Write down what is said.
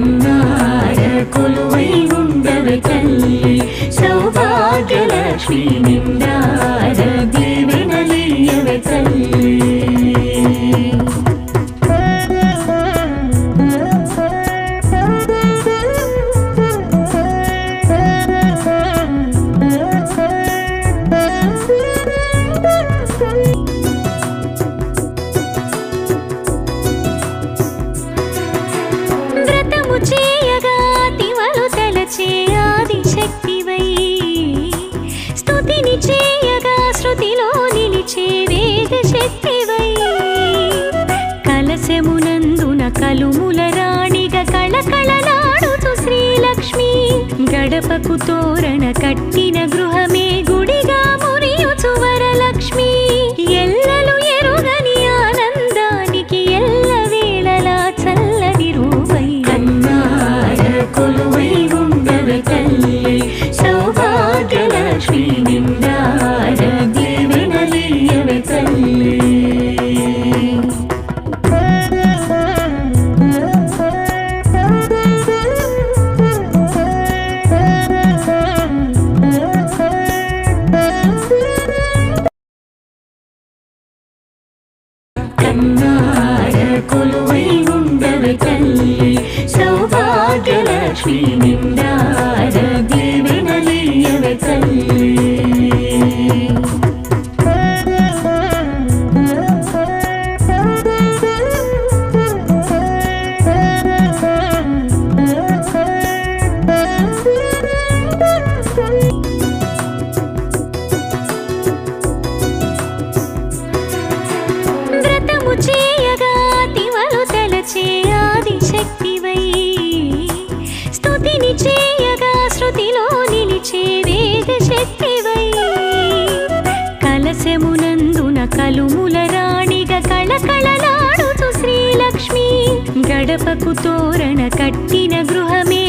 కన్నార కొలువై ఉండవే తల్లి సౌభాగ్యలక్ష్మి నిండార దీవెనలీయవే తల్లి కలుముల రాణిగా కళకళలాడుతూ శ్రీలక్ష్మి గడపకు తోరణ కట్టిన గృహమే గుడిగా మురియుచు వరలక్ష్మి ఎల్లలు ఎరుగని ఆనందానికి ఎల్లవేళలా చల్లని రూపై కన్నార కొలువై ఉండవే తల్లి సౌభాగ్యలక్ష్మి నిండార దీవెనలీయవే తల్లి కన్నార కొలువై ఉండవే తల్లి సౌభాగ్యలక్ష్మి నిండార దీవెనలీయవే తల్లి కలుముల రాణిగా కళకళలాడుతూ శ్రీలక్ష్మి గడపకు తోరణ కట్టిన గృహమే